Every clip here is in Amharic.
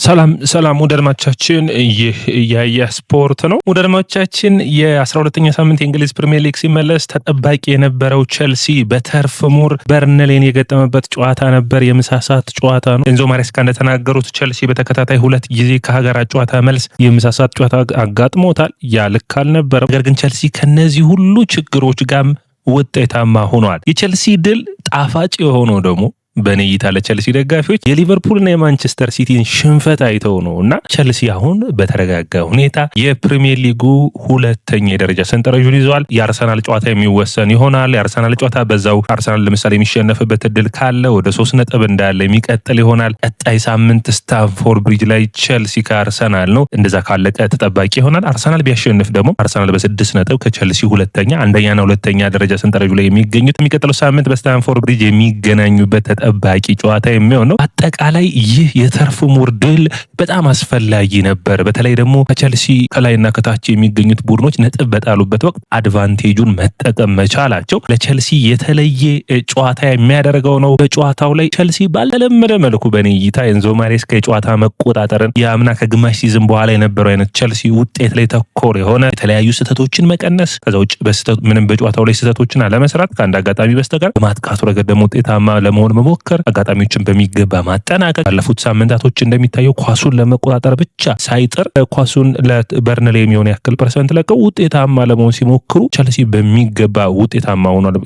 ሰላም ወዳጆቻችን ይህ ያያ ስፖርት ነው። ወዳጆቻችን የ12ኛ ሳምንት የእንግሊዝ ፕሪሚየር ሊግ ሲመለስ ተጠባቂ የነበረው ቸልሲ በተርፍ ሙር በርንሌን የገጠመበት ጨዋታ ነበር። የምሳ ሰዓት ጨዋታ ነው። ኤንዞ ማሬስካ እንደተናገሩት ቸልሲ በተከታታይ 2 ጊዜ ከሀገራት ጨዋታ መልስ የምሳ ሰዓት ጨዋታ አጋጥሞታል። ያ ልክ አልነበረም። ነገር ግን ቸልሲ ከነዚህ ሁሉ ችግሮች ጋር ውጤታማ ሆኗል። የቸልሲ ድል ጣፋጭ የሆነው ደግሞ በኔ እይታ ለቸልሲ ደጋፊዎች የሊቨርፑልና የማንቸስተር ሲቲን ሽንፈት አይተው ነውና ቸልሲ አሁን በተረጋጋ ሁኔታ የፕሪሚየር ሊጉ ሁለተኛ የደረጃ ሰንጠረዡን ይዟል። የአርሰናል ጨዋታ የሚወሰን ይሆናል። የአርሰናል ጨዋታ በዛው አርሰናል ለምሳሌ የሚሸነፍበት እድል ካለ ወደ 3 ነጥብ እንዳለ የሚቀጥል ይሆናል። ቀጣይ ሳምንት ስታንፎርድ ብሪጅ ላይ ቸልሲ ከአርሰናል ነው። እንደዛ ካለቀ ተጠባቂ ይሆናል። አርሰናል ቢያሸንፍ ደግሞ አርሰናል በ6 ነጥብ ከቸልሲ ሁለተኛ፣ አንደኛና ሁለተኛ ደረጃ ሰንጠረዡ ላይ የሚገኙት የሚቀጥለው ሳምንት በስታንፎርድ ብሪጅ የሚገናኙበት ተጠባቂ ጨዋታ የሚሆነው። አጠቃላይ ይህ የተርፍ ሙር ድል በጣም አስፈላጊ ነበር። በተለይ ደግሞ ከቸልሲ ከላይና ከታች የሚገኙት ቡድኖች ነጥብ በጣሉበት ወቅት አድቫንቴጁን መጠቀም መቻላቸው ለቸልሲ የተለየ ጨዋታ የሚያደርገው ነው። በጨዋታው ላይ ቸልሲ ባልተለመደ መልኩ በኔ እይታ ኤንዞ ማሬስካ የጨዋታ መቆጣጠርን የአምና ከግማሽ ሲዝን በኋላ የነበረው አይነት ቸልሲ ውጤት ላይ ተኮር የሆነ የተለያዩ ስህተቶችን መቀነስ፣ ከዛ ውጭ ምንም በጨዋታው ላይ ስህተቶችን አለመስራት ከአንድ አጋጣሚ በስተቀር በማጥቃቱ ረገድ ደግሞ ውጤታማ ለመሆን መሞከር፣ አጋጣሚዎችን በሚገባ ማጠናቀቅ። ባለፉት ሳምንታቶች እንደሚታየው ኳሱን ለመቆጣጠር ብቻ ሳይጥር ኳሱን ለበርንሌ የሚሆን ያክል ፐርሰንት ለቀው ውጤታማ ለመሆን ሲሞክሩ ቸልሲ በሚገባ ውጤታማ ሆኗል።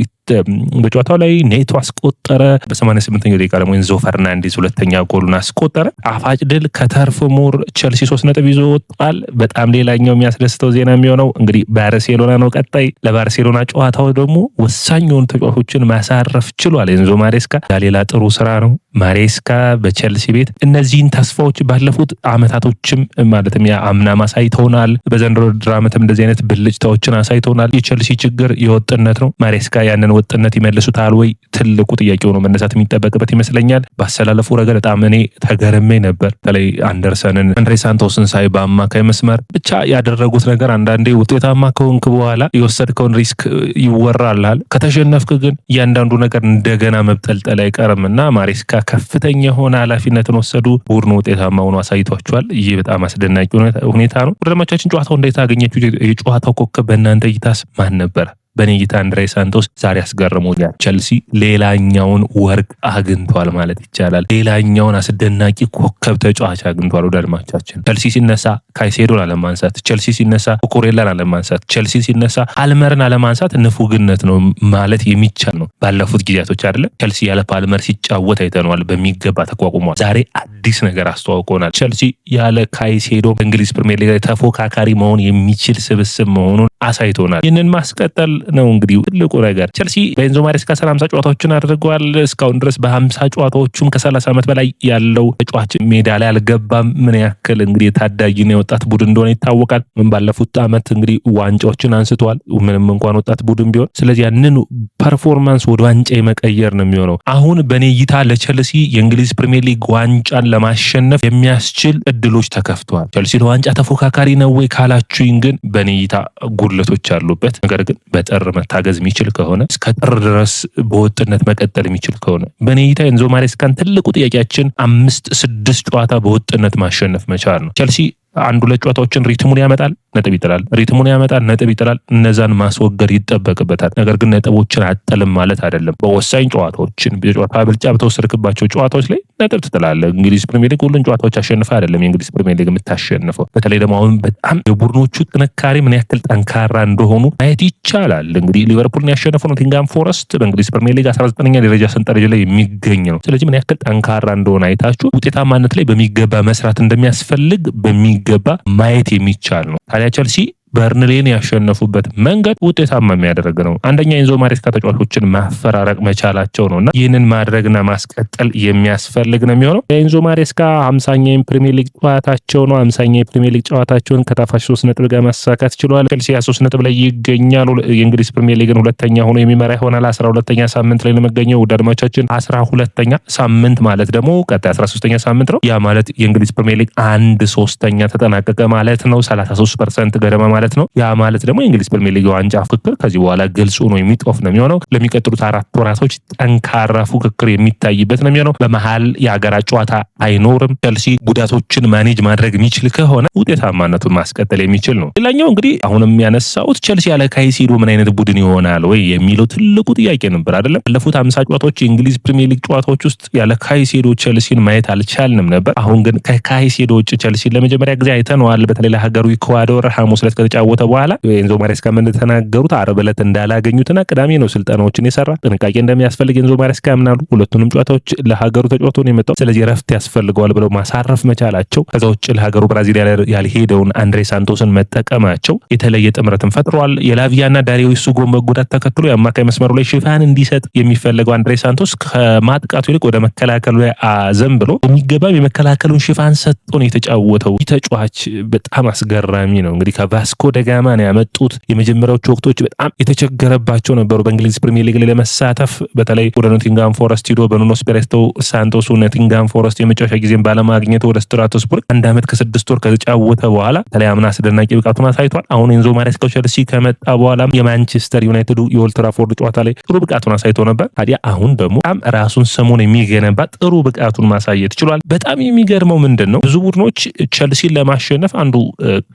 በጨዋታው ላይ ኔቶ አስቆጠረ። በ88ኛው ደቂቃ ደግሞ ኤንዞ ፈርናንዴዝ ሁለተኛ ጎሉን አስቆጠረ። ጣፋጭ ድል ከተርፍ ሙር ቸልሲ 3 ነጥብ ይዞ ወጣል። በጣም ሌላኛው የሚያስደስተው ዜና የሚሆነው እንግዲህ ባርሴሎና ነው። ቀጣይ ለባርሴሎና ጨዋታው ደግሞ ወሳኝ የሆኑ ተጫዋቾችን ማሳረፍ ችሏል ኤንዞ ማሬስካ። ሌላ ጥሩ ስራ ነው። ማሬስካ በቸልሲ ቤት እነዚህን ተስፋዎች ባለፉት አመታቶችም ማለትም አምና አሳይተውናል። በዘንድሮ ድራመትም እንደዚህ አይነት ብልጭታዎችን አሳይተውናል። የቸልሲ ችግር የወጥነት ነው። ማሬስካ ያንን ወጥነት ይመልሱታል ወይ? ትልቁ ጥያቄ ሆኖ መነሳት የሚጠበቅበት ይመስለኛል። ባሰላለፉ ረገድ በጣም እኔ ተገርሜ ነበር። በተለይ አንደርሰንን፣ አንድሬ ሳንቶስን ሳይ በአማካይ መስመር ብቻ ያደረጉት ነገር አንዳንዴ ውጤታማ ከሆንክ በኋላ የወሰድከውን ሪስክ ይወራልሃል። ከተሸነፍክ ግን እያንዳንዱ ነገር እንደገና መብጠልጠል አይቀርም እና ማሬስካ ከፍተኛ የሆነ ኃላፊነትን ወሰዱ። ቡድኑ ውጤታማ ሆኖ አሳይቷቸዋል። ይህ በጣም አስደናቂ ሁኔታ ነው። ወዳጆቻችን ጨዋታው እንዴት አገኛችሁ? የጨዋታው ኮከብ በእናንተ እይታስ ማን ነበር? በኔ እይታ አንድሬ ሳንቶስ ዛሬ አስገርሞኛል። ቸልሲ ሌላኛውን ወርቅ አግኝቷል ማለት ይቻላል። ሌላኛውን አስደናቂ ኮከብ ተጫዋች አግኝቷል። ወዳጆቻችን ቸልሲ ሲነሳ ካይሴዶን አለማንሳት፣ ቸልሲ ሲነሳ ኮኮሬላን አለማንሳት፣ ቸልሲ ሲነሳ ፓልመርን አለማንሳት ንፉግነት ነው ማለት የሚቻል ነው። ባለፉት ጊዜያቶች አይደለ ቸልሲ ያለ ፓልመር ሲጫወት አይተነዋል። በሚገባ ተቋቁሟል። ዛሬ አዲስ ነገር አስተዋውቆናል። ቸልሲ ያለ ካይሴዶ በእንግሊዝ ፕሪሚየር ሊግ ላይ ተፎካካሪ መሆን የሚችል ስብስብ መሆኑን አሳይቶናል። ይህንን ማስቀጠል ነው እንግዲህ ትልቁ ነገር። ቸልሲ በኤንዞ ማሬስካ 50 ጨዋታዎችን አድርገዋል። እስካሁን ድረስ በ50 ጨዋታዎቹም ከ30 ዓመት በላይ ያለው ተጫዋች ሜዳ ላይ አልገባም። ምን ያክል እንግዲህ የታዳጊና የወጣት ቡድን እንደሆነ ይታወቃል። ባለፉት ዓመት እንግዲህ ዋንጫዎችን አንስተዋል ምንም እንኳን ወጣት ቡድን ቢሆን። ስለዚህ ያንን ፐርፎርማንስ ወደ ዋንጫ የመቀየር ነው የሚሆነው። አሁን በኔ እይታ ለቸልሲ የእንግሊዝ ፕሪሚየር ሊግ ዋንጫን ለማሸነፍ የሚያስችል እድሎች ተከፍተዋል። ቸልሲ ለዋንጫ ተፎካካሪ ነው ወይ ካላችሁኝ ግን በኔ እይታ ጉድለቶች አሉበት። ነገር ግን በጥር መታገዝ የሚችል ከሆነ እስከ ጥር ድረስ በወጥነት መቀጠል የሚችል ከሆነ በኔ እይታ ኤንዞ ማሬስካን ትልቁ ጥያቄያችን 5-6 ጨዋታ በወጥነት ማሸነፍ መቻል ነው። ቸልሲ 1-2 ጨዋታዎችን ሪትሙን ያመጣል፣ ነጥብ ይጥላል፣ ሪትሙን ያመጣል፣ ነጥብ ይጥላል። እነዛን ማስወገድ ይጠበቅበታል። ነገር ግን ነጥቦችን አጥልም ማለት አይደለም። በወሳኝ ጨዋታዎችን በጨዋታ ብልጫ በተወሰድክባቸው ጨዋታዎች ላይ ነጥብ ትጥላለህ። እንግሊዝ ፕሪሚየር ሊግ ሁሉን ጨዋታዎች አሸንፈ አይደለም የእንግሊዝ ፕሪሚየር ሊግ የምታሸንፈው። በተለይ ደግሞ አሁን በጣም የቡድኖቹ ጥንካሬ ምን ያክል ጠንካራ እንደሆኑ ማየት ይቻላል። እንግዲህ ሊቨርፑልን ያሸነፈው ኖቲንግሃም ፎረስት በእንግሊዝ ፕሪሚየር ሊግ 19ኛ ደረጃ ሰንጠረዥ ላይ የሚገኝ ነው። ስለዚህ ምን ያክል ጠንካራ እንደሆነ አይታችሁ ውጤታማነት ላይ በሚገባ መስራት እንደሚያስፈልግ በሚገባ ማየት የሚቻል ነው። ታዲያ ቸልሲ በርንሌን ያሸነፉበት መንገድ ውጤታማ የሚያደርግ ነው። አንደኛ ኤንዞ ማሬስካ ተጫዋቾችን ማፈራረቅ መቻላቸው ነውና ይህንን ማድረግና ማስቀጠል የሚያስፈልግ ነው የሚሆነው። ኤንዞ ማሬስካ 50ኛ የፕሪሚየር ሊግ ጨዋታቸው ነው። 50ኛ የፕሪሚየር ሊግ ጨዋታቸውን ከታፋሽ 3 ነጥብ ጋር ማሳካት ችሏል። ቸልሲ 3 ነጥብ ላይ ይገኛል። የእንግሊዝ ፕሪሚየር ሊግን ሁለተኛ ሆኖ የሚመራ ይሆናል። 12ኛ ሳምንት ላይ ለመገኘው ወዳጆቻችን 12ኛ ሳምንት ማለት ደግሞ ቀጣይ 13ኛ ሳምንት ነው። ያ ማለት የእንግሊዝ ፕሪሚየር ሊግ 1/3 ተጠናቀቀ ማለት ነው። 33% ገደማ ማለት ነው። ያ ማለት ደግሞ የእንግሊዝ ፕሪሚየር ሊግ ዋንጫ ፉክክር ከዚህ በኋላ ግልጽ ሆኖ የሚጦፍ ነው የሚሆነው። ለሚቀጥሉት 4 ወራቶች ጠንካራ ፉክክር የሚታይበት ነው የሚሆነው። በመሃል የአገራት ጨዋታ አይኖርም። ቸልሲ ጉዳቶችን ማኔጅ ማድረግ የሚችል ከሆነ ውጤታማነቱን ማስቀጠል የሚችል ነው። ሌላኛው እንግዲህ አሁንም ያነሳሁት ቸልሲ ያለ ካይሴዶ ምን አይነት ቡድን ይሆናል ወይ የሚለው ትልቁ ጥያቄ ነበር አይደለም። ባለፉት 50 ጨዋታዎች የእንግሊዝ ፕሪሚየር ሊግ ጨዋታዎች ውስጥ ያለ ካይሴዶ ቸልሲን ማየት አልቻልንም ነበር። አሁን ግን ከካይሴዶ ውጭ ቸልሲን ለመጀመሪያ ጊዜ አይተነዋል። በተለይ ለሀገሩ ኢኳዶር ሐሙስ ዕለት ከተጫወተ በኋላ ኤንዞ ማሬስካ ምን ተናገሩት? ዓርብ ዕለት እንዳላገኙትና ቅዳሜ ነው ስልጠናዎችን የሰራ ጥንቃቄ እንደሚያስፈልግ ኤንዞ ማሬስካ ያምናሉ። ሁለቱንም ጨዋታዎች ለሀገሩ ተጫውቶ ነው የመጣው። ስለዚህ ረፍት ያስፈልገዋል ብለው ማሳረፍ መቻላቸው፣ ከዛ ውጭ ለሀገሩ ብራዚል ያልሄደውን አንድሬ ሳንቶስን መጠቀማቸው የተለየ ጥምረትን ፈጥሯል። የላቪያና ዳሪዮ ሱጎን መጎዳት ተከትሎ የአማካይ መስመሩ ላይ ሽፋን እንዲሰጥ የሚፈለገው አንድሬ ሳንቶስ ከማጥቃቱ ይልቅ ወደ መከላከሉ ላይ አዘን ብሎ የሚገባም የመከላከሉን ሽፋን ሰጥቶ ነው የተጫወተው። ተጫዋች በጣም አስገራሚ ነው። እንግዲህ ከቫስኮ ደጋማ ነው ያመጡት። የመጀመሪያዎቹ ወቅቶች በጣም የተቸገረባቸው ነበሩ በእንግሊዝ ፕሪሚየር ሊግ ላይ ለመሳተፍ። በተለይ ወደ ኖቲንጋም ፎረስት ሂዶ በኑኖ ስፒሪቶ ሳንቶሱ ኖቲንጋም ፎረስት የመጨረሻ ጊዜን ባለማግኘቱ ወደ ስትራስቡርግ 1 ዓመት ከ6 ወር ከተጫወተ በኋላ በተለይ አምና አስደናቂ ብቃቱን አሳይቷል። አሁን ኤንዞ ማሬስካ ቸልሲ ከመጣ በኋላ የማንቸስተር ዩናይትዱ የኦልድ ትራፎርድ ጨዋታ ላይ ጥሩ ብቃቱን አሳይቶ ነበር። ታዲያ አሁን ደግሞ በጣም ራሱን ሰሞን የሚገነባ ጥሩ ብቃቱን ማሳየት ችሏል። በጣም የሚገርመው ምንድነው ብዙ ቡድኖች ቸልሲን ለማሸነፍ አንዱ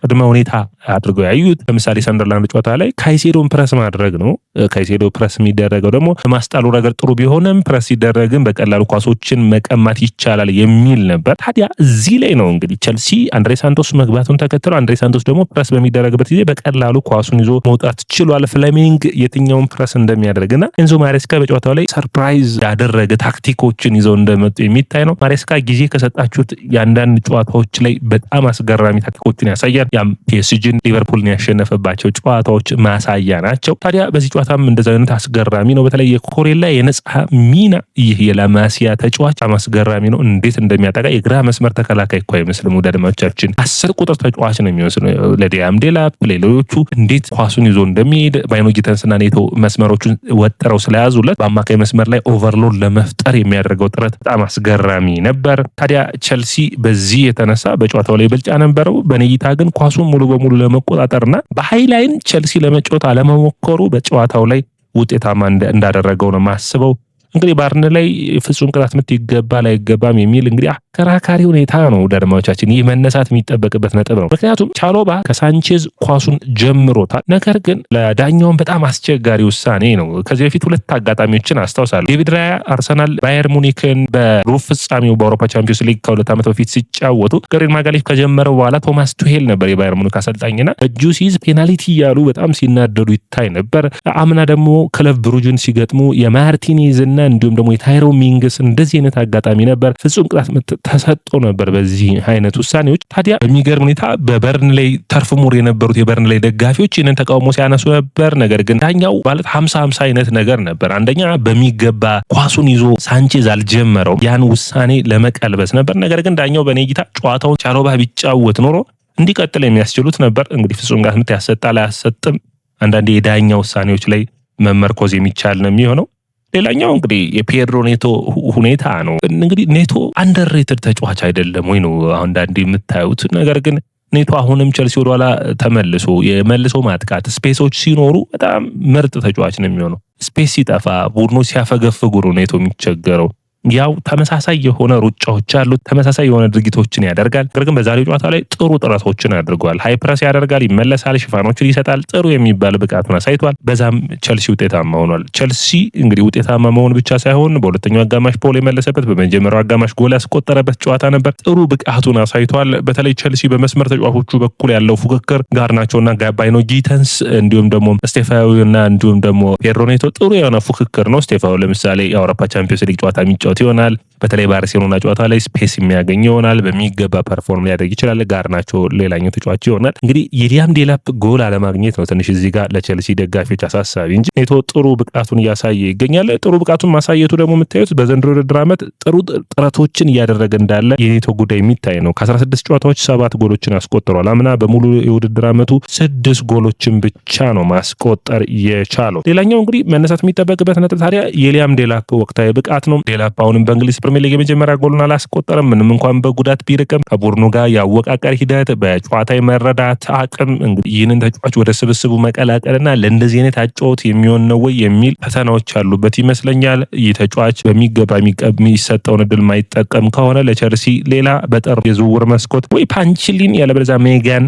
ቅድመ ሁኔታ አድርገው ያዩት ለምሳሌ ሰንደርላንድ ጨዋታ ላይ ካይሴዶን ፕረስ ማድረግ ነው። ካይሴዶ ፕረስ የሚደረገው ደግሞ በማስጣሉ ረገድ ጥሩ ቢሆንም ፕረስ ሲደረግም በቀላሉ ኳሶችን መቀማት ይቻላል የሚል ነበር። ታዲያ እዚህ ላይ ነው እንግዲህ ቸልሲ አንድሬ ሳንቶስ መግባቱን ተከትሎ አንድሬ ሳንቶስ ደግሞ ፕረስ በሚደረግበት ጊዜ በቀላሉ ኳሱን ይዞ መውጣት ችሏል። ፍሌሚንግ የትኛውን ፕረስ እንደሚያደርግና ኤንዞ ማሬስካ በጨዋታው ላይ ሰርፕራይዝ ያደረገ ታክቲኮችን ይዘው እንደመጡ የሚታይ ነው። ማሬስካ ጊዜ ከሰጣችሁት የአንዳንድ ጨዋታዎች ላይ በጣም አስገራሚ ታክቲኮችን ያሳያል። ያም ፒኤስጂን ሊቨርፑልን ያሸነፈባቸው ጨዋታዎች ማሳያ ናቸው። ታዲያ በዚህ ጨዋታም እንደዛ አይነት አስገራሚ ነው። በተለይ የኮሬላ የነጻ ሚና ይህ የላማሲያ ተጫዋች አስገራሚ ነው። እንዴት እንደሚያጠቃ የግራ መስመር ተከላካይ እኮ አይመስልም። ወደ አድማጮቻችን 10 ቁጥር ተጫዋች ነው የሚመስለው። ለዲያም ዴላፕ ሌሎቹ እንዴት ኳሱን ይዞ እንደሚሄድ ባይኖ ጊተንስና ኔቶ መስመሮቹን ወጥረው ስለያዙለት በአማካይ መስመር ላይ ኦቨርሎድ ለመፍጠር የሚያደርገው ጥረት በጣም አስገራሚ ነበር። ታዲያ ቸልሲ በዚህ የተነሳ በጨዋታው ላይ ብልጫ ነበረው። በነይታ ግን ኳሱን ሙሉ በሙሉ ለመቆጣጠርና በሃይላይን ቸልሲ ለመጫወት አለመሞከሩ በጨዋታው ላይ ውጤታማ እንዳደረገው ነው ማስበው። እንግዲህ ባርን ላይ ፍጹም ቅጣት ምት ይገባል አይገባም የሚል እንግዲህ አከራካሪ ሁኔታ ነው። ደርማዎቻችን ይህ መነሳት የሚጠበቅበት ነጥብ ነው። ምክንያቱም ቻሎባ ከሳንቼዝ ኳሱን ጀምሮታል። ነገር ግን ለዳኛውን በጣም አስቸጋሪ ውሳኔ ነው። ከዚህ በፊት 2 አጋጣሚዎችን አስታውሳለሁ። ዴቪድ ራያ አርሰናል ባየር ሙኒክን በሩብ ፍጻሜው በአውሮፓ ቻምፒዮንስ ሊግ ከ2 ዓመት በፊት ሲጫወቱ ገሬን ማጋሌፍ ከጀመረው በኋላ ቶማስ ቱሄል ነበር የባየር ሙኒክ አሰልጣኝና እጁ ሲይዝ ፔናልቲ እያሉ በጣም ሲናደዱ ይታይ ነበር። አምና ደግሞ ክለብ ብሩጅን ሲገጥሙ የማርቲኔዝ እና እንዲሁም ደግሞ የታይሮ ሚንግስ እንደዚህ አይነት አጋጣሚ ነበር። ፍጹም ቅጣት ምት ተሰጥቶ ነበር በዚህ አይነት ውሳኔዎች። ታዲያ በሚገርም ሁኔታ በበርን ላይ ተርፍ ሙር የነበሩት የበርን ላይ ደጋፊዎች ይህንን ተቃውሞ ሲያነሱ ነበር። ነገር ግን ዳኛው ማለት 50-50 አይነት ነገር ነበር። አንደኛ በሚገባ ኳሱን ይዞ ሳንቼዝ አልጀመረው ያን ውሳኔ ለመቀልበስ ነበር። ነገር ግን ዳኛው በኔ እይታ ጨዋታውን ቻሎባ ቢጫወት ኖሮ እንዲቀጥል የሚያስችሉት ነበር። እንግዲህ ፍጹም ቅጣት ምት ያሰጣል አያሰጥም አንዳንዴ የዳኛ ውሳኔዎች ላይ መመርኮዝ የሚቻል ነው የሚሆነው። ሌላኛው እንግዲህ የፔድሮ ኔቶ ሁኔታ ነው። እንግዲህ ኔቶ አንደርሬትድ ተጫዋች አይደለም ወይ ነው አንዳንዴ የምታዩት። ነገር ግን ኔቶ አሁንም ቸልሲ ወደኋላ ተመልሶ የመልሶ ማጥቃት ስፔሶች ሲኖሩ በጣም ምርጥ ተጫዋች ነው የሚሆነው። ስፔስ ሲጠፋ ቡድኖች ሲያፈገፍጉ ነው ኔቶ የሚቸገረው። ያው ተመሳሳይ የሆነ ሩጫዎች አሉት፣ ተመሳሳይ የሆነ ድርጊቶችን ያደርጋል። ነገር ግን በዛሬው ጨዋታ ላይ ጥሩ ጥረቶችን አድርጓል። ሃይ ፕረስ ያደርጋል፣ ይመለሳል፣ ሽፋኖችን ይሰጣል። ጥሩ የሚባል ብቃቱን አሳይቷል። በዛም ቸልሲ ውጤታማ ሆኗል። ቸልሲ እንግዲህ ውጤታማ መሆን ብቻ ሳይሆን በሁለተኛው አጋማሽ ፖል የመለሰበት በመጀመሪያው አጋማሽ ጎል ያስቆጠረበት ጨዋታ ነበር። ጥሩ ብቃቱን አሳይቷል። በተለይ ቸልሲ በመስመር ተጫዋቾቹ በኩል ያለው ፉክክር ጋርናቾና ባይኖ ጊተንስ እንዲሁም ደግሞ ስቴፋዮና እንዲሁም ደግሞ ፔድሮ ኔቶ ጥሩ የሆነ ፉክክር ነው። ስቴፋዮ ለምሳሌ የአውሮፓ ቻምፒዮንስ ሊግ ጨዋታ የሚጫወት ይሆናል። በተለይ ባርሴሎና ጨዋታ ላይ ስፔስ የሚያገኝ ይሆናል። በሚገባ ፐርፎርም ሊያደርግ ይችላል። ጋርናቾ ሌላኛው ተጫዋች ይሆናል። እንግዲህ የዲያም ዴላፕ ጎል አለማግኘት ነው ትንሽ እዚህ ጋር ለቸልሲ ደጋፊዎች አሳሳቢ እንጂ ኔቶ ጥሩ ብቃቱን እያሳየ ይገኛል። ጥሩ ብቃቱን ማሳየቱ ደግሞ የምታዩት በዘንድሮ ውድድር ዓመት ጥሩ ጥረቶችን እያደረገ እንዳለ የኔቶ ጉዳይ የሚታይ ነው። ከ16 ጨዋታዎች 7 ጎሎችን አስቆጥሯል። አምና በሙሉ የውድድር ዓመቱ 6 ጎሎችን ብቻ ነው ማስቆጠር የቻለው። ሌላኛው እንግዲህ መነሳት የሚጠበቅበት ነጥብ ታዲያ የሊያም ዴላፕ ወቅታዊ ብቃት ነው። ዴላፕ አሁንም በእንግሊዝ ፕሪሚየር ሊግ የመጀመሪያ ጎሉን አላስቆጠረም። ምንም እንኳን በጉዳት ቢርቅም ከቡድኑ ጋር ያወቃቀር ሂደት በጨዋታ መረዳት አቅም እንግዲህ ይህንን ተጫዋች ወደ ስብስቡ መቀላቀልና ለእንደዚህ አይነት አጫወት የሚሆን ነው ወይ የሚል ፈተናዎች ያሉበት ይመስለኛል። ይህ ተጫዋች በሚገባ የሚሰጠውን እድል ማይጠቀም ከሆነ ለቸልሲ ሌላ በጥር የዝውውር መስኮት ወይ ፓንችሊን ያለበለዚያ ሜጋን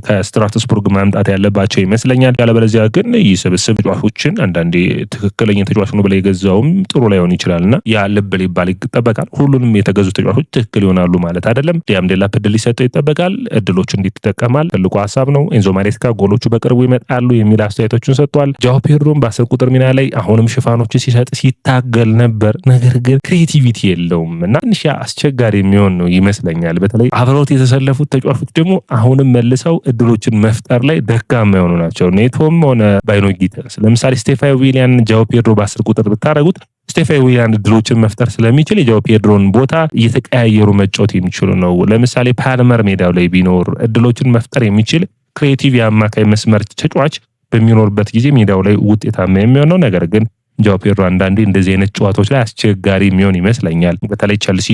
ከስትራስቡርግ ማምጣት ያለባቸው ይመስለኛል። ያለበለዚያ ግን ይህ ስብስብ ተጫዋቾችን አንዳንዴ ትክክለኛ ተጫዋች ነው ብለ የገዛውም ጥሩ ላይሆን ይችላልና ያ ልብ ሊባል ይጠበቃል። ሁሉንም የተገዙ ተጫዋቾች ትክክል ይሆናሉ ማለት አይደለም። ዲያም ዴላፕ እድል ሊሰጠው ይጠበቃል። እድሎቹ እንዴት ይጠቀማል ትልቁ ሀሳብ ነው። ኤንዞ ማሬስካ ጎሎቹ በቅርቡ ይመጣሉ የሚል አስተያየቶችን ሰጥቷል። ጃኦ ፔድሮም በ10 ቁጥር ሚና ላይ አሁንም ሽፋኖች ሲሰጥ ሲታገል ነበር። ነገር ግን ክሬቲቪቲ የለውም እና ትንሽ አስቸጋሪ የሚሆን ነው ይመስለኛል። በተለይ አብረውት የተሰለፉት ተጫዋቾች ደግሞ አሁንም መልሰው እድሎችን መፍጠር ላይ ደካማ የሆኑ ናቸው። ኔቶም ሆነ ባይኖ ጊተንስ ለምሳሌ ስቴፋን ዊሊያን ጃኦ ፔድሮ በ10 ቁጥር ብታረጉት ስቴፋን ዊሊያን እድሎችን መፍጠር ስለሚችል የጃኦ ፔድሮን ቦታ እየተቀያየሩ መጫወት የሚችሉ ነው። ለምሳሌ ፓልመር ሜዳው ላይ ቢኖር እድሎችን መፍጠር የሚችል ክሬቲቭ የአማካይ መስመር ተጫዋች በሚኖርበት ጊዜ ሜዳው ላይ ውጤታማ የሚሆነው። ነገር ግን ጃኦ ፔድሮ አንዳንዴ እንደዚህ አይነት ጨዋታዎች ላይ አስቸጋሪ የሚሆን ይመስለኛል። በተለይ ቸልሲ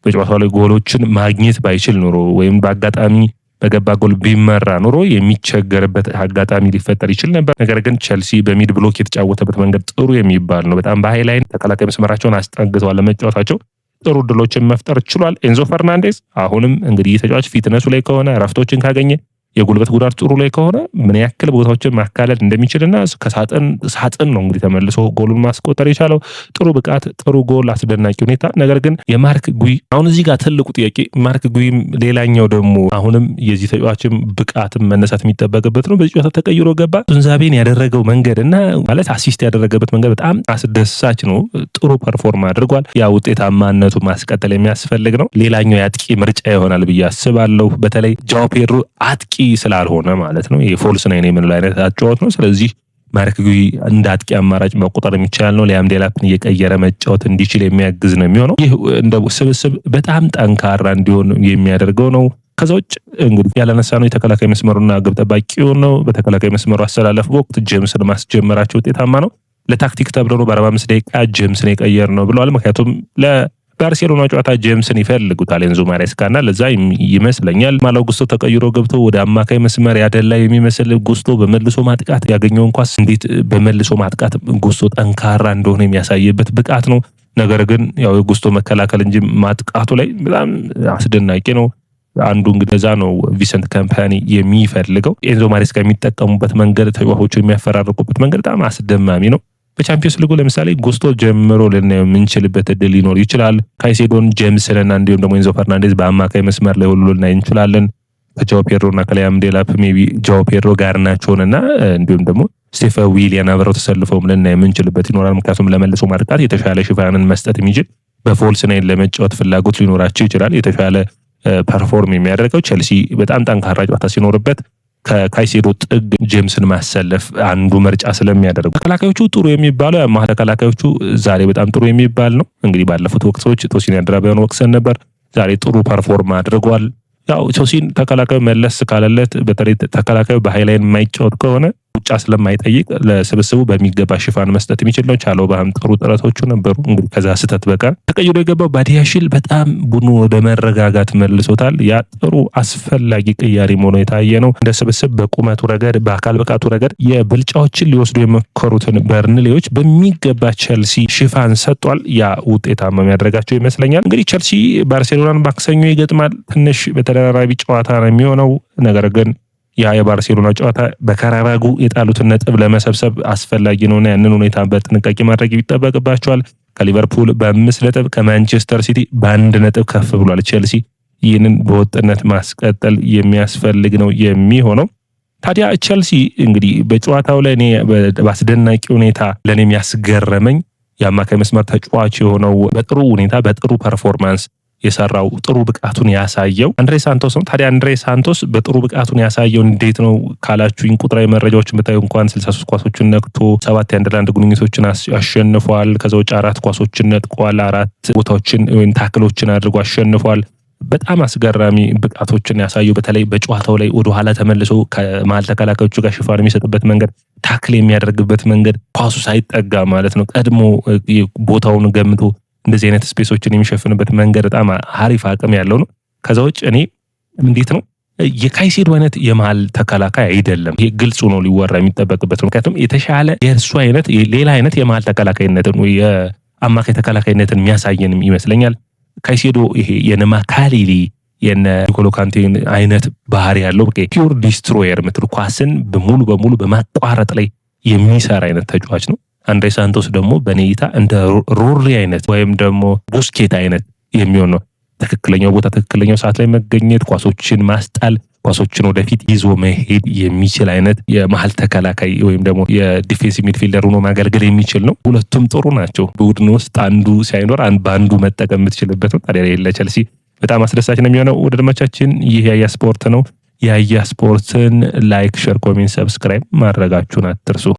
በጨዋታው ላይ ጎሎችን ማግኘት ባይችል ኖሮ ወይም በአጋጣሚ በገባ ጎል ቢመራ ኖሮ የሚቸገርበት አጋጣሚ ሊፈጠር ይችል ነበር። ነገር ግን ቸልሲ በሚድ ብሎክ የተጫወተበት መንገድ ጥሩ የሚባል ነው። በጣም በሃይ ላይን ተከላካይ መስመራቸውን አስጠግተዋል። ለመጫወታቸው ጥሩ ድሎችን መፍጠር ችሏል። ኤንዞ ፈርናንዴዝ አሁንም እንግዲህ ተጫዋች ፊትነሱ ላይ ከሆነ ረፍቶችን ካገኘ የጉልበት ጉዳት ጥሩ ላይ ከሆነ ምን ያክል ቦታዎችን ማካለል እንደሚችልና ከሳጥን ነው እንግዲህ ተመልሶ ጎሉን ማስቆጠር የቻለው። ጥሩ ብቃት፣ ጥሩ ጎል፣ አስደናቂ ሁኔታ። ነገር ግን የማርክ ጉይ አሁን እዚህ ጋር ትልቁ ጥያቄ ማርክ ጉይም ሌላኛው ደግሞ አሁንም የዚህ ተጫዋችም ብቃትም መነሳት የሚጠበቅበት ነው። በዚህ ጨዋታ ተቀይሮ ገባ። ቱንዛቤን ያደረገው መንገድ እና ማለት አሲስት ያደረገበት መንገድ በጣም አስደሳች ነው። ጥሩ ፐርፎርም አድርጓል። ያ ውጤታማነቱ ማስቀጠል የሚያስፈልግ ነው። ሌላኛው የአጥቂ ምርጫ ይሆናል ብዬ አስባለሁ። በተለይ ጃኦ ፔድሮ አጥቂ ስላልሆነ ማለት ነው። የፎልስ ናይን የምንለው አይነት አጫወት ነው። ስለዚህ ማርክ ጉይ እንደ አጥቂ አማራጭ መቆጠር የሚቻል ነው። ዲያም ዴላፕን እየቀየረ መጫወት እንዲችል የሚያግዝ ነው የሚሆነው። ይህ እንደ ስብስብ በጣም ጠንካራ እንዲሆን የሚያደርገው ነው። ከዛ ውጭ እንግዲህ ያለነሳ ነው የተከላካይ መስመሩና ግብ ጠባቂው ነው። በተከላካይ መስመሩ አሰላለፍ ወቅት ጄምስን ማስጀመራቸው ውጤታማ ነው። ለታክቲክ ተብሎ ነው በ45 ደቂቃ ጄምስን የቀየር ነው ብለዋል። ምክንያቱም ባርሴሎና ጨዋታ ጄምስን ይፈልጉታል ኤንዞ ማሬስካና ለዛ ይመስለኛል ማሎ ጉስቶ ተቀይሮ ገብቶ ወደ አማካይ መስመር ያደላ የሚመስል ጉስቶ በመልሶ ማጥቃት ያገኘውን ኳስ እንዴት በመልሶ ማጥቃት ጉስቶ ጠንካራ እንደሆነ የሚያሳይበት ብቃት ነው። ነገር ግን ያው የጉስቶ መከላከል እንጂ ማጥቃቱ ላይ በጣም አስደናቂ ነው። አንዱ እንግዲህ ነው ቪሰንት ካምፓኒ የሚፈልገው። ኤንዞ ማሬስካ የሚጠቀሙበት መንገድ ተጫዋቾቹ የሚያፈራርቁበት መንገድ በጣም አስደማሚ ነው። በቻምፒየንስ ሊጉ ለምሳሌ ጉስቶ ጀምሮ ልናየው የምንችልበት እድል ሊኖር ይችላል። ካይሴዶን፣ ጄምስንና እንዲሁም ደግሞ ኤንዞ ፈርናንዴዝ በአማካይ መስመር ላይ ሁሉ ልናይ እንችላለን። ከጃኦ ፔድሮና ከዲያም ዴላፕ ሜቢ ጃኦ ፔድሮ ጋር ናቸውንና እንዲሁም ደግሞ ስቴፋን ዊሊያን አብረው ተሰልፈው ልናይ የምንችልበት ይኖራል። ምክንያቱም ለመልሶ ማጥቃት የተሻለ ሽፋንን መስጠት የሚችል በፎልስ ናይን ለመጫወት ፍላጎት ሊኖራቸው ይችላል። የተሻለ ፐርፎርም የሚያደርገው ቸልሲ በጣም ጠንካራ ጨዋታ ሲኖርበት ከካይሴዶ ጥግ ጄምስን ማሰለፍ አንዱ ምርጫ ስለሚያደርጉ ተከላካዮቹ ጥሩ የሚባለው ያማህ ተከላካዮቹ ዛሬ በጣም ጥሩ የሚባል ነው። እንግዲህ ባለፉት ወቅቶች ቶሲን ያድራቢያን ወቅሰን ነበር። ዛሬ ጥሩ ፐርፎርም አድርጓል። ያው ቶሲን ተከላካዩ መለስ ካለለት በተለይ ተከላካዩ በሃይላይን የማይጫወት ከሆነ ውጫ ስለማይጠይቅ ለስብስቡ በሚገባ ሽፋን መስጠት የሚችል ነው። ቻለው ባህም ጥሩ ጥረቶቹ ነበሩ። እንግዲህ ከዛ ስህተት በቃ ተቀይሮ የገባው ባዲያሽል በጣም ቡድኑ ወደ መረጋጋት መልሶታል። ያ ጥሩ አስፈላጊ ቅያሪ ሆኖ የታየ ነው። እንደ ስብስብ በቁመቱ ረገድ በአካል ብቃቱ ረገድ የብልጫዎችን ሊወስዱ የመከሩትን በርንሌዎች በሚገባ ቸልሲ ሽፋን ሰጥቷል። ያ ውጤታማ የሚያደርጋቸው ይመስለኛል። እንግዲህ ቸልሲ ባርሴሎናን ማክሰኞ ይገጥማል። ትንሽ በተደራራቢ ጨዋታ ነው የሚሆነው። ነገር ግን ያ የባርሴሎና ጨዋታ በካራባጉ የጣሉትን ነጥብ ለመሰብሰብ አስፈላጊ ነውና ያንን ሁኔታ በጥንቃቄ ማድረግ ይጠበቅባቸዋል። ከሊቨርፑል በ5 ነጥብ ከማንቸስተር ሲቲ በ1 ነጥብ ከፍ ብሏል ቸልሲ። ይህንን በወጥነት ማስቀጠል የሚያስፈልግ ነው የሚሆነው። ታዲያ ቸልሲ እንግዲህ በጨዋታው ላይ እኔ በአስደናቂ ሁኔታ ለኔ የሚያስገረመኝ የአማካይ መስመር ተጫዋች የሆነው በጥሩ ሁኔታ በጥሩ ፐርፎርማንስ የሰራው ጥሩ ብቃቱን ያሳየው አንድሬ ሳንቶስ ነው። ታዲያ አንድሬ ሳንቶስ በጥሩ ብቃቱን ያሳየው እንዴት ነው ካላችሁኝ ቁጥራዊ መረጃዎችን ብታዩ እንኳን 63 ኳሶችን ነክቶ 7 የአንድ ለአንድ ግንኙነቶችን አሸንፏል። ከዛ ውጭ 4 ኳሶችን ነጥቋል። 4 ቦታዎችን ወይም ታክሎችን አድርጎ አሸንፏል። በጣም አስገራሚ ብቃቶችን ያሳየው በተለይ በጨዋታው ላይ ወደ ኋላ ተመልሶ ከመሃል ተከላካዮቹ ጋር ሽፋን የሚሰጥበት መንገድ፣ ታክል የሚያደርግበት መንገድ፣ ኳሱ ሳይጠጋ ማለት ነው ቀድሞ ቦታውን ገምቶ እንደዚህ አይነት ስፔሶችን የሚሸፍንበት መንገድ በጣም አሪፍ አቅም ያለው ነው። ከዛ ውጭ እኔ እንዴት ነው የካይሴዶ አይነት የመሃል ተከላካይ አይደለም። ይሄ ግልጽ ነው ሊወራ የሚጠበቅበት ነው። ምክንያቱም የተሻለ የእርሱ አይነት ሌላ አይነት የመሃል ተከላካይነትን ወይ የአማካይ ተከላካይነትን የሚያሳየንም ይመስለኛል። ካይሴዶ ይሄ የነማካሊሊ የነ ኒኮሎ ካንቴን አይነት ባህሪ ያለው ፒውር ዲስትሮየር ምትል ኳስን በሙሉ በሙሉ በማቋረጥ ላይ የሚሰራ አይነት ተጫዋች ነው። አንድሬ ሳንቶስ ደግሞ በኔይታ እንደ ሮሪ አይነት ወይም ደግሞ ቡስኬት አይነት የሚሆን ነው። ትክክለኛው ቦታ ትክክለኛው ሰዓት ላይ መገኘት፣ ኳሶችን ማስጣል፣ ኳሶችን ወደፊት ይዞ መሄድ የሚችል አይነት የመሃል ተከላካይ ወይም ደግሞ የዲፌንሲቭ ሚድፊልደር ሆኖ ማገልገል የሚችል ነው። ሁለቱም ጥሩ ናቸው። ቡድን ውስጥ አንዱ ሳይኖር በአንዱ መጠቀም የምትችልበት ነው። ታዲያ ለቸልሲ በጣም አስደሳች ነው የሚሆነው። ውድ አድማጮቻችን ይህ ያያ ስፖርት ነው። ያያ ስፖርትን ላይክ፣ ሼር፣ ኮሜንት፣ ሰብስክራይብ ማድረጋችሁን አትርሱ።